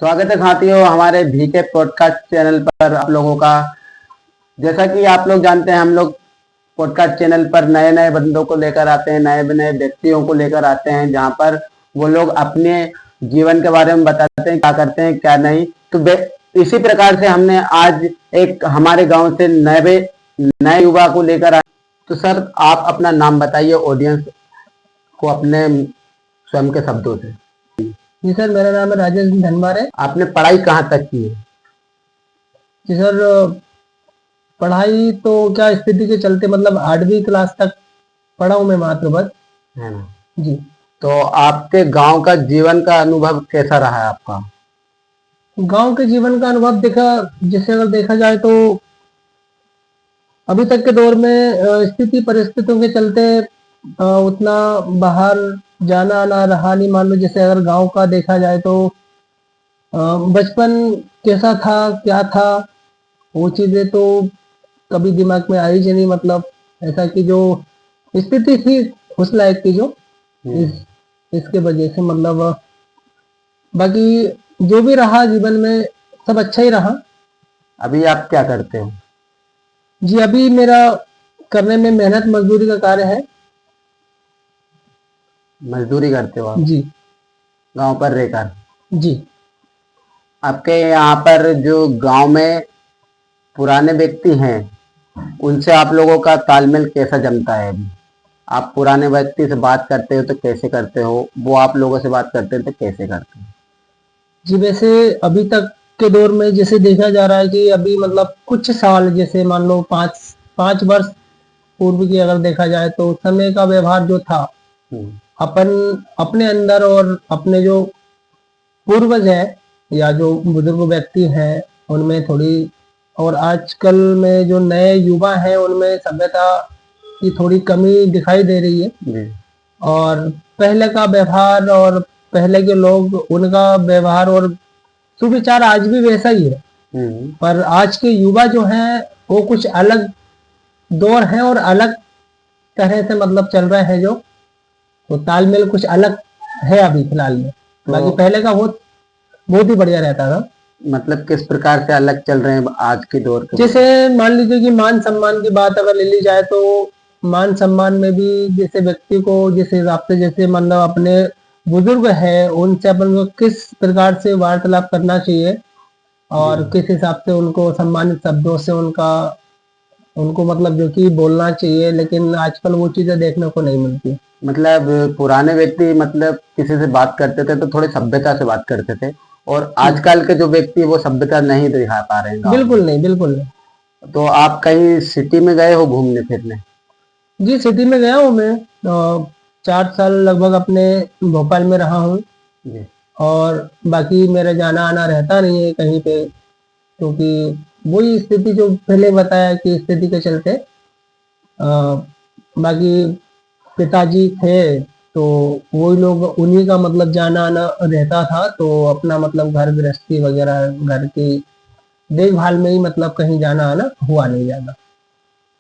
स्वागत है साथियों हमारे भीके पॉडकास्ट चैनल पर आप लोगों का। जैसा कि आप लोग जानते हैं, हम लोग पॉडकास्ट चैनल पर नए नए बंदों को लेकर आते हैं, नए नए व्यक्तियों को लेकर आते हैं, जहां पर वो लोग अपने जीवन के बारे में बताते हैं, क्या करते हैं क्या नहीं। तो इसी प्रकार से हमने आज एक हमारे गांव से नए युवा को लेकर आए। तो सर, आप अपना नाम बताइए ऑडियंस को अपने स्वयं के शब्दों से। जी सर, मेरा नाम है राजेश धनवार है। आपने पढ़ाई कहाँ तक की है? जी सर, पढ़ाई तो क्या स्थिति के चलते मतलब 8वीं क्लास तक पढ़ा हूँ मैं मात्र बस। है ना? जी। तो आपके गांव का जीवन का अनुभव कैसा रहा है आपका? गांव के जीवन का अनुभव जैसे अगर देखा जाए तो अभी तक के दौर में स्थिति परिस्थितियों के चलते उतना बाहर जाना आना रहा नहीं। मान लो जैसे अगर गांव का देखा जाए तो बचपन कैसा था क्या था वो चीजें तो कभी दिमाग में आई ही नहीं। मतलब ऐसा कि जो स्थिति थी उस लायक की जो इसके वजह से मतलब बाकी जो भी रहा जीवन में सब अच्छा ही रहा। अभी आप क्या करते हो? जी, अभी मेरा करने में मेहनत मजदूरी का कार्य है। मजदूरी करते हो आप? जी। गांव पर रहकर? जी। आपके यहाँ पर जो गांव में पुराने व्यक्ति हैं, उनसे आप लोगों का तालमेल कैसा जमता है? अभी आप पुराने व्यक्ति से बात करते हो तो कैसे करते हो, वो आप लोगों से बात करते हो तो कैसे करते हो? जी, वैसे अभी तक के दौर में जैसे देखा जा रहा है कि अभी मतलब कुछ साल जैसे मान लो 5 वर्ष पूर्व की अगर देखा जाए तो उस समय का व्यवहार जो था अपन अपने अंदर और अपने जो पूर्वज है या जो बुजुर्ग व्यक्ति हैं उनमें थोड़ी, और आजकल में जो नए युवा हैं उनमें सभ्यता की थोड़ी कमी दिखाई दे रही है। और पहले का व्यवहार और पहले के लोग उनका व्यवहार और सुविचार आज भी वैसा ही है, पर आज के युवा जो हैं वो कुछ अलग दौर है और अलग तरह से मतलब चल रहा है जो तो तालमेल कुछ अलग है अभी फिलहाल में। बाकी पहले का बहुत ही बढ़िया रहता था। मतलब किस प्रकार से अलग चल रहे हैं आज के दौर के? जैसे मान लीजिए कि मान सम्मान की बात अगर ले ली जाए तो मान सम्मान में भी जैसे व्यक्ति को जिस हिसाब से जैसे मतलब अपने बुजुर्ग है उनसे अपन को किस प्रकार से वार्तालाप करना चाहिए और किस हिसाब से उनको सम्मानित शब्दों से उनको मतलब जो कि बोलना चाहिए, लेकिन आजकल वो चीजें देखने को नहीं मिलती। मतलब पुराने व्यक्ति मतलब किसी से बात करते थे तो थोड़ी सभ्यता से बात करते थे, और आजकल के जो व्यक्ति वो सभ्यता नहीं दिखा पा रहे हैं। बिल्कुल नहीं, बिल्कुल नहीं। तो आप कहीं सिटी में गए हो घूमने फिरने? जी, सिटी में गया हूँ मैं। 4 साल लगभग अपने भोपाल में रहा हूँ और बाकी मेरा जाना आना रहता नहीं है कहीं पे, क्योंकि वही स्थिति जो पहले बताया कि स्थिति के चलते बाकी पिताजी थे तो वही लोग उन्हीं का मतलब जाना आना रहता था, तो अपना मतलब घर गृहस्थी वगैरह घर की देखभाल में ही मतलब कहीं जाना आना हुआ नहीं ज्यादा।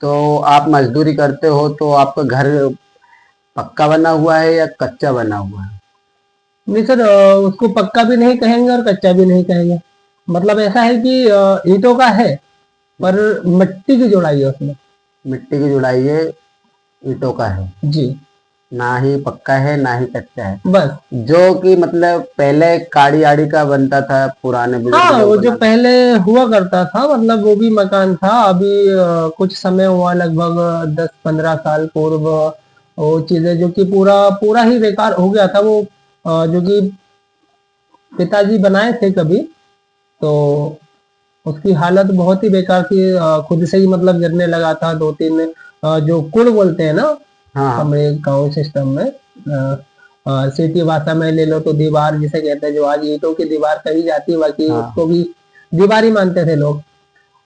तो आप मजदूरी करते हो तो आपका घर पक्का बना हुआ है या कच्चा बना हुआ है? नहीं सर, उसको पक्का भी नहीं कहेंगे और कच्चा भी नहीं कहेंगे। मतलब ऐसा है कि ईंटों का है पर मिट्टी की जुड़ाई है उसमें। मिट्टी की जुड़ाई है, ईंटों का है जी। ना ही पक्का है ना ही कच्चा है, बस जो कि मतलब पहले काड़ी आड़ी का बनता था पुराने बुजुर्ग। हाँ, वो जो पहले हुआ करता था मतलब वो भी मकान था। अभी कुछ समय हुआ लगभग 10-15 साल पूर्व वो चीजें जो कि पूरा पूरा ही बेकार हो गया था। वो जो कि पिताजी बनाए थे कभी तो उसकी हालत बहुत ही बेकार थी। खुद से ही मतलब गिरने लगा था 2-3 जो कुड़ बोलते हैं ना। हाँ। हमारे गांव सिस्टम में सिटी भाषा में ले लो तो दीवार जिसे कहते हैं, जो आज ईंटों की दीवार कही जाती है, बाकी उसको भी दीवार ही मानते थे लोग।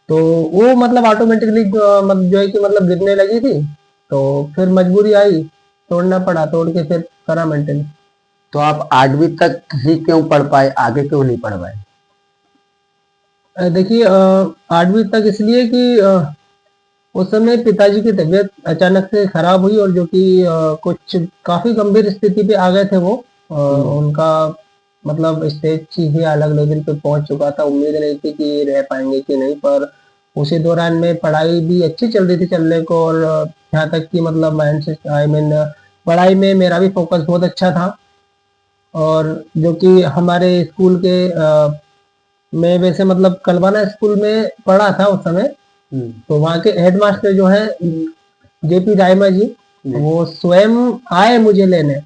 तो वो मतलब ऑटोमेटिकली जो है कि मतलब गिरने लगी थी तो फिर मजबूरी आई, तोड़ना पड़ा, तोड़ के फिर करा मेंटेन। तो आप 8वीं तक ही क्यों पढ़ पाए, आगे क्यों नहीं पढ़ पाए? देखिए 8वीं तक इसलिए कि उस समय पिताजी की तबीयत अचानक से खराब हुई और जो कि कुछ काफी गंभीर स्थिति पे आ गए थे वो। उनका मतलब स्टेज ही अलग लेवल पे पहुंच चुका था। उम्मीद नहीं थी कि रह पाएंगे कि नहीं, पर उसी दौरान में पढ़ाई भी अच्छी चल रही थी चलने को, और यहाँ तक कि मतलब माइंड से आई मीन पढ़ाई में मेरा भी फोकस बहुत अच्छा था। और जो कि हमारे स्कूल के मैं वैसे मतलब कलबाना स्कूल में पढ़ा था उस समय। तो वहाँ के हेडमास्टर जो है जेपी रायमा जी, वो स्वयं आए मुझे लेने।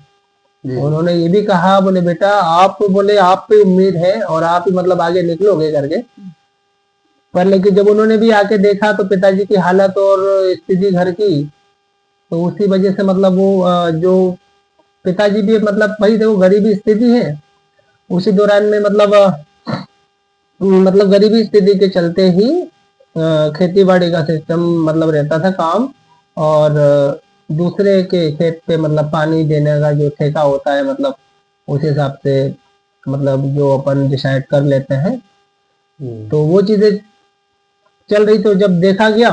उन्होंने ये भी कहा, बोले बेटा आप, बोले आप पे उम्मीद है और आप ही मतलब आगे निकलोगे करके। पर लेकिन जब उन्होंने भी आके देखा तो पिताजी की हालत और स्थिति घर की, तो उसी वजह से मतलब वो जो पिताजी भी मतलब भाई देखो गरीबी स्थिति है, उसी दौरान में मतलब गरीबी स्थिति के चलते ही खेती बाड़ी का सिस्टम मतलब रहता था काम, और दूसरे के खेत पे मतलब पानी देने का जो ठेका होता है, मतलब उस हिसाब से मतलब जो अपन डिसाइड कर लेते हैं। तो वो चीजें चल रही, तो जब देखा गया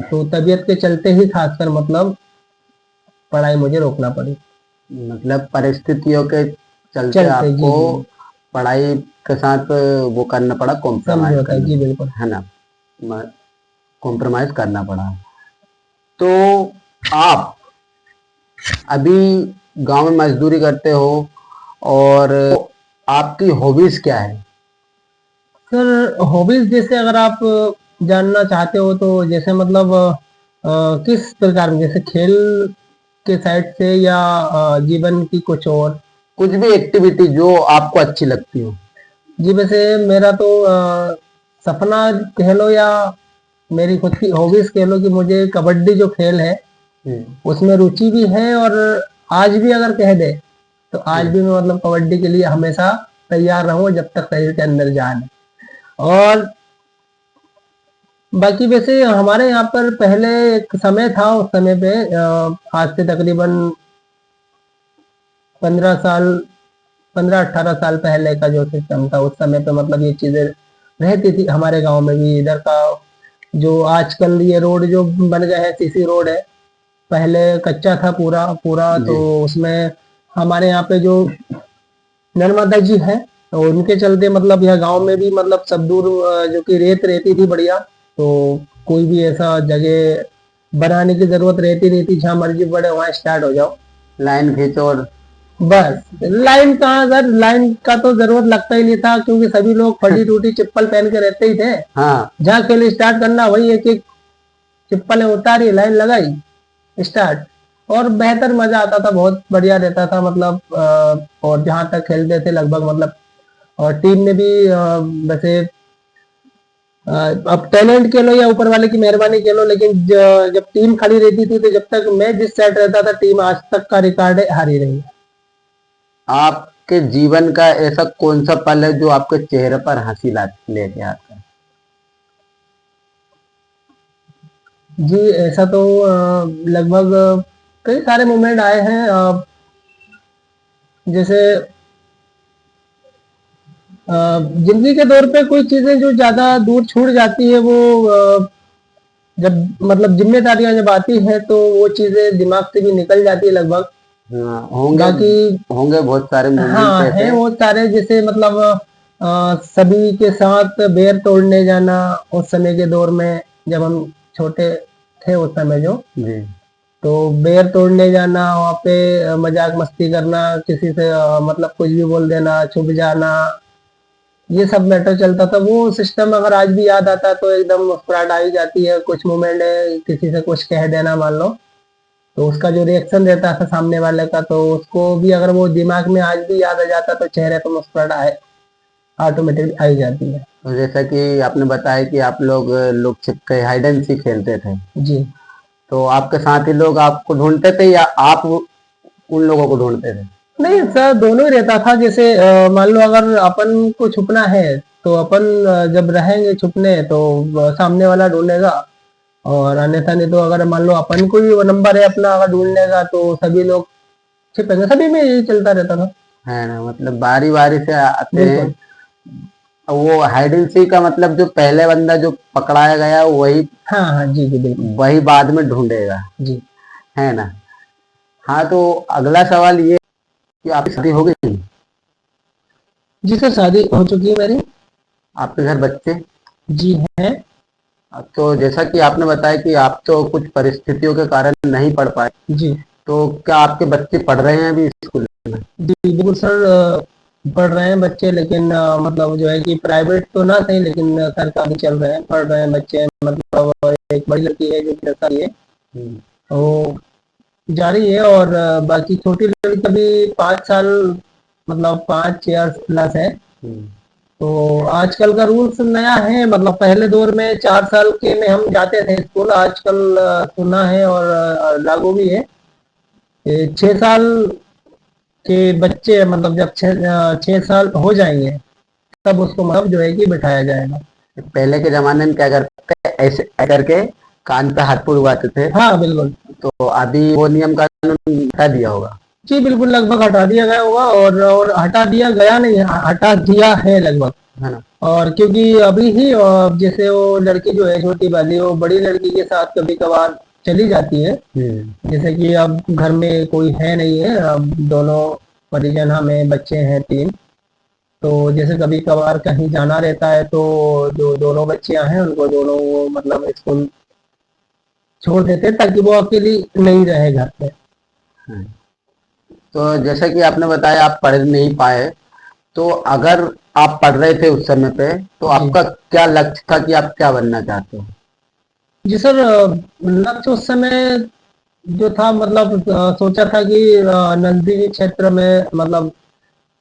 तो तबीयत के चलते ही खासकर मतलब पढ़ाई मुझे रोकना पड़ी। मतलब परिस्थितियों के चलते चलते जी आपको जी पढ़ाई के साथ वो करना पड़ा, कॉम्प्रोमाइज समझौता जी करना, बिल्कुल। है ना, कॉम्प्रोमाइज करना पड़ा। तो आप अभी गांव में मजदूरी करते हो, और आपकी हॉबीज क्या है? सर हॉबीज जैसे अगर आप जानना चाहते हो तो जैसे मतलब किस प्रकार में, जैसे खेल के साइड से या जीवन की कुछ और? कुछ भी एक्टिविटी जो आपको अच्छी लगती हो। जी वैसे मेरा तो सपना कह लो या मेरी खुद की हॉबीज कह लो कि मुझे कबड्डी जो खेल है उसमें रुचि भी है, और आज भी अगर कह दे तो आज भी मैं मतलब कबड्डी के लिए हमेशा तैयार रहूं जब तक शरीर के अंदर जान है। और बाकी वैसे हमारे यहाँ पर पहले एक समय था, उस समय पे आज से तकरीबन 15 साल 15-18 साल पहले का जो सिस्टम था, उस समय पे मतलब ये चीजें रहती थी हमारे गांव में भी। इधर का जो आजकल ये रोड जो बन गए हैं, सीसी रोड है, पहले कच्चा था पूरा पूरा। तो उसमें हमारे यहाँ पे जो नर्मदा जी है, तो उनके चलते मतलब यह गांव में भी मतलब सब दूर जो कि रेत रहती थी बढ़िया, तो कोई भी ऐसा जगह बनाने की जरूरत रहती नहीं थी, जहाँ मर्जी पड़े वहां स्टार्ट हो जाओ, लाइन खींचो और बस। लाइन कहाँ सर, लाइन का तो जरूरत लगता ही नहीं था, क्योंकि सभी लोग फटी टूटी चप्पल पहन के रहते ही थे। हाँ, जहाँ खेल स्टार्ट करना वही एक एक चप्पलें उतारी, लाइन लगाई, स्टार्ट। और बेहतर मजा आता था, बहुत बढ़िया रहता था मतलब और जहां तक खेलते थे लगभग मतलब, और टीम में भी वैसे अब टैलेंट कह लो या ऊपर वाले की मेहरबानी कह लो, लेकिन जब टीम खड़ी रहती थी तो जब तक मैं जिस साइड रहता था टीम आज तक का रिकॉर्ड है हारी रही है। आपके जीवन का ऐसा कौन सा पल है जो आपके चेहरे पर हंसी ला लेके आता है? जी ऐसा तो लगभग कई सारे मोमेंट आए हैं, जैसे जिंदगी के दौर पे कोई चीजें जो ज्यादा दूर छूट जाती है, वो जब मतलब जिम्मेदारियां जब आती है तो वो चीजें दिमाग से भी निकल जाती है लगभग। हाँ, होंगे बाकी होंगे बहुत सारे मोमेंट हाँ है ऐसे। वो सारे, जैसे मतलब सभी के साथ बेर तोड़ने जाना उस समय के दौर में, जब हम छोटे थे उस समय जो, जी। तो बेर तोड़ने जाना, वहाँ पे मजाक मस्ती करना, किसी से मतलब कुछ भी बोल देना, छुप जाना, ये सब मैटर चलता था। वो सिस्टम अगर आज भी याद आता है तो एकदम मुस्कुराहट आ ही जाती है। कुछ मोमेंट है, किसी से कुछ कह देना मान लो, तो उसका जो रिएक्शन रहता था सामने वाले का, तो उसको भी अगर वो दिमाग में आज भी याद आ जाता तो चेहरे पर मुस्कुराहट आए ऑटोमेटिकली आ ही जाती है। तो जैसा कि आपने बताया कि आप लोग लुक छिप के हाइड एंड सीक खेलते थे, जी तो आपके साथी लोग आपको ढूंढते थे या आप उन लोगों को ढूंढते थे? नहीं सर, दोनों ही रहता था। जैसे मान लो अगर अपन को छुपना है तो अपन जब रहेंगे छुपने तो सामने वाला ढूंढेगा, और अन्यथा नहीं तो अगर मान लो अपन को ही वो नंबर है अपना अगर ढूंढने का तो सभी लोग छिपेंगे। सभी में यही चलता रहता था। है ना, मतलब बारी बारी से आते हैं। बिल्कुल। वो हाइड एंड सीक का मतलब जो पहले बंदा जो पकड़ाया गया वही हाँ हाँ जी जी बिल्कुल। वही बाद में ढूंढेगा, जी है ना। हाँ, तो अगला सवाल ये कि आपकी शादी हो गई? जी सर, शादी हो चुकी है मेरी। आपके घर बच्चे? जी है। तो जैसा कि आपने बताया कि आप तो कुछ परिस्थितियों के कारण नहीं पढ़ पाए, जी तो क्या आपके बच्चे पढ़ रहे हैं अभी स्कूल में? जी बिल्कुल सर। पढ़ रहे हैं बच्चे, लेकिन मतलब जो है कि प्राइवेट तो ना सही, लेकिन सरकारी चल रहे हैं, पढ़ रहे हैं बच्चे। मतलब एक बड़ी लड़की है जो कि 10 साल की है, हम्म, वो जारी है। और बाकी छोटी लड़की अभी 5 साल, मतलब 5 ईयर प्लस है। हम्म, तो आजकल का रूल्स नया है, मतलब पहले दौर में 4 साल के में हम जाते थे स्कूल। आजकल सुना है और लागू भी है कि 6 साल के बच्चे, मतलब जब 6 साल हो जाएंगे तब उसको मतलब जो है कि बिठाया जाएगा। पहले के जमाने में क्या करते, ऐसे करके कान पे हाथ पुड़वाते थे, हाँ बिल्कुल। तो अभी वो नियम कानून हटा दिया होगा, जी बिल्कुल, लगभग हटा दिया गया होगा। और हटा दिया गया नहीं, हटा दिया है लगभग। है ना? और क्योंकि अभी ही जैसे वो लड़की जो है छोटी वाली, वो बड़ी लड़की के साथ कभी कभार चली जाती है। जैसे कि अब घर में कोई है नहीं है, अब दोनों परिजन हमें, बच्चे हैं 3। तो जैसे कभी कभार कहीं जाना रहता है तो जो दोनों बच्चियां हैं उनको दोनों वो मतलब स्कूल छोड़ देते हैं, ताकि वो अकेली नहीं रहे घर पे। हम्म। तो जैसा कि आपने बताया आप पढ़ नहीं पाए, तो अगर आप पढ़ रहे थे उस समय पे, तो जी आपका क्या लक्ष्य था कि आप क्या बनना चाहते हो? जी सर, लक्ष्य उस समय जो था, मतलब सोचा था कि नजदीकी क्षेत्र में, मतलब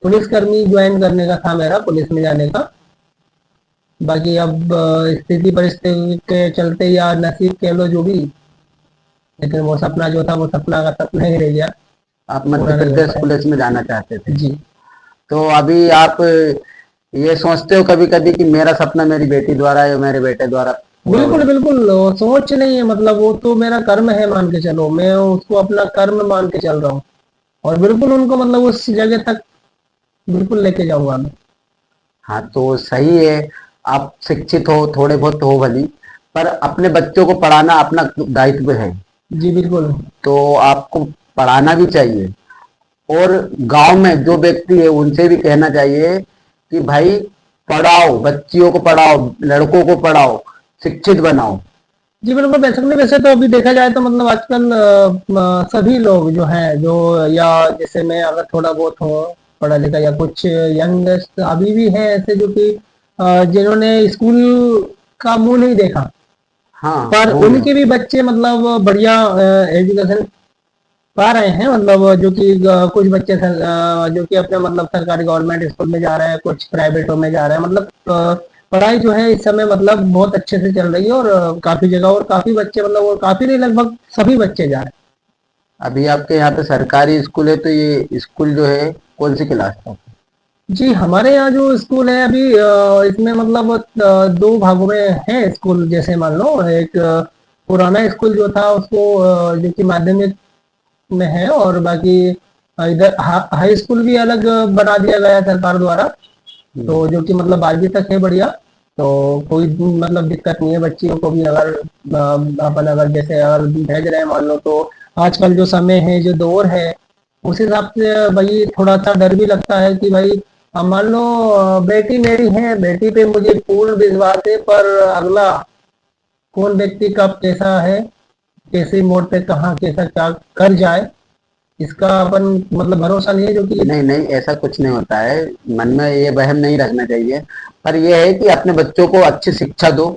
पुलिसकर्मी ज्वाइन करने का था मेरा, पुलिस में जाने का। बाकी अब स्थिति परिस्थिति के चलते या नसीब कह लो जो भी, लेकिन वो सपना जो था वो सपना का सपना ही रह गया, आप मध्य पूरा नहीं हो प्रदेश पाया। पुलिस में जाना चाहते थे, जी तो अभी आप ये सोचते हो कभी कभी कि मेरा सपना मेरी बेटी द्वारा या मेरे बेटे द्वारा पूरा हो बिल्कुल जाए? बिल्कुल, वो सोच नहीं है, मतलब वो तो मेरा कर्म है, मान के चलो, मैं उसको अपना कर्म मान के चल रहा हूँ। और बिल्कुल उनको मतलब उस जगह तक बिल्कुल लेके जाऊंगा मैं। हाँ, तो सही है। आप शिक्षित हो, थोड़े बहुत हो भली, पर अपने बच्चों को पढ़ाना अपना दायित्व है, जी बिल्कुल। तो आपको पढ़ाना भी चाहिए। और गांव में जो व्यक्ति है उनसे भी कहना चाहिए कि भाई पढ़ाओ, बच्चियों को पढ़ाओ, लड़कों को पढ़ाओ, शिक्षित बनाओ। जी बिल्कुल, बेसिकली वैसे तो अभी देखा जाए तो मतलब आजकल सभी लोग जो हैं, जो या जैसे मैं अगर थोड़ा बहुत हो पढ़ा लिखा, या कुछ यंगस्ट अभी भी हैं ऐसे जो कि जिन्होंने स्कूल का मुंह नहीं देखा, हाँ, पर वो भी उनके भी बच्चे मतलब बढ़िया एजुकेशन पा रहे हैं। मतलब जो कि कुछ बच्चे जो कि अपने मतलब सरकारी गवर्नमेंट स्कूल में जा रहे हैं, कुछ प्राइवेटों में जा रहे हैं। मतलब पढ़ाई जो है इस समय मतलब बहुत अच्छे से चल रही है, और काफी जगह, और काफी बच्चे, मतलब और काफी नहीं, लगभग सभी बच्चे जा रहे अभी आपके यहाँ पे सरकारी स्कूल है, तो ये स्कूल जो है कौन सी क्लास का? हैं। जी हमारे यहाँ जो स्कूल है अभी इसमें मतलब 2 भागों में है स्कूल। जैसे मान लो एक पुराना स्कूल जो था उसको जो कि माध्यमिक में है, और बाकी इधर हाई स्कूल भी अलग बना दिया गया है सरकार द्वारा। हम्म, तो जो कि मतलब 12वीं तक है बढ़िया। तो कोई मतलब दिक्कत नहीं है बच्चियों को भी, अगर अपन अगर जैसे अगर भेज रहे हैं मान लो, तो आजकल जो समय है, जो दौर है, उस हिसाब से भाई थोड़ा सा डर भी लगता है कि भाई मान लो बेटी मेरी है, बेटी पे मुझे पूर्ण विश्वास है, पर अगला कौन व्यक्ति कब कैसा है, कैसे मोड़ पे कहाँ कैसा क्या कर जाए, इसका अपन मतलब भरोसा नहीं है, जो कि। नहीं नहीं, ऐसा कुछ नहीं होता है। मन में ये वहम नहीं रखना चाहिए, पर यह है कि अपने बच्चों को अच्छी शिक्षा दो,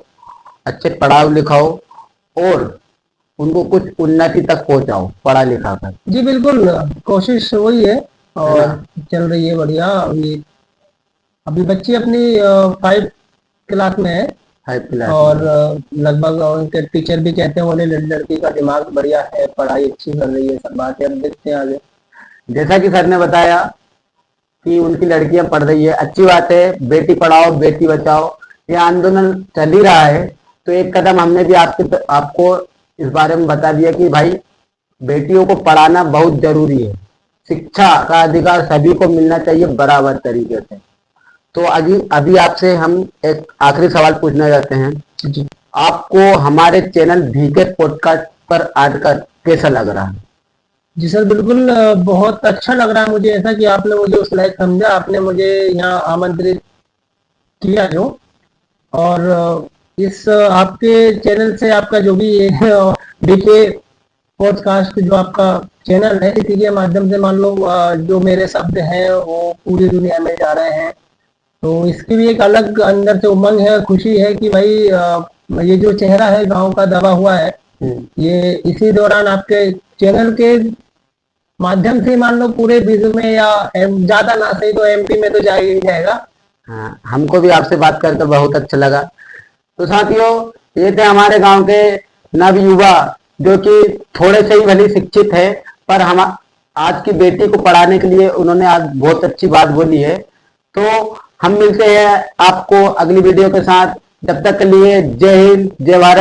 अच्छे पढ़ाओ लिखाओ, और उनको कुछ उन्नति तक पहुंचाओ पढ़ा लिखा कर, जी बिल्कुल, कोशिश वही है। है ना? और चल रही है बढ़िया। अभी अभी बच्ची अपनी 5 क्लास में है। फाइव क्लास में? और लगभग उनके टीचर भी कहते हैं बोले लड़की का दिमाग बढ़िया है, पढ़ाई अच्छी कर रही है, सब बात है, अब देखते हैं आगे। जैसा कि सर ने बताया कि उनकी लड़कियां पढ़ रही है, अच्छी बात है। बेटी पढ़ाओ बेटी बचाओ, ये आंदोलन चल ही रहा है, तो एक कदम हमने भी आपको इस बारे में बता दिया कि भाई बेटियों को पढ़ाना बहुत जरूरी है। शिक्षा का अधिकार सभी को मिलना चाहिए बराबर तरीके से। तो अभी अभी आपसे हम एक आखिरी सवाल पूछना चाहते हैं। जी आपको हमारे चैनल भीके पॉडकास्ट पर आकर कैसा लग रहा है? जी सर, बिल्कुल बहुत अच्छा लग रहा है मुझे ऐसा कि आपने मुझे उस लायक समझा, आपने मुझे यहाँ आमंत्रित किया जो। और इस आपके चैनल से आपका जो भी ये बीके पॉडकास्ट जो आपका चैनल है, इसी के माध्यम से मान लो जो मेरे शब्द हैं वो पूरी दुनिया में जा रहे हैं, तो इसकी भी एक अलग अंदर से उमंग है, खुशी है कि भाई ये जो चेहरा है गांव का दबा हुआ है, ये इसी दौरान आपके चैनल के माध्यम से मान लो पूरे विश्व में या ज्यादा ना सही तो एमपी में तो जाएगा ही जाएगा। हाँ, हमको भी आपसे बात करके बहुत अच्छा लगा। तो साथियों, ये थे हमारे गांव के नव युवा जो कि थोड़े से ही भले शिक्षित है, पर हम आज की बेटी को पढ़ाने के लिए उन्होंने आज बहुत अच्छी बात बोली है। तो हम मिलते हैं आपको अगली वीडियो के साथ। जब तक के लिए जय हिंद, जय भारत।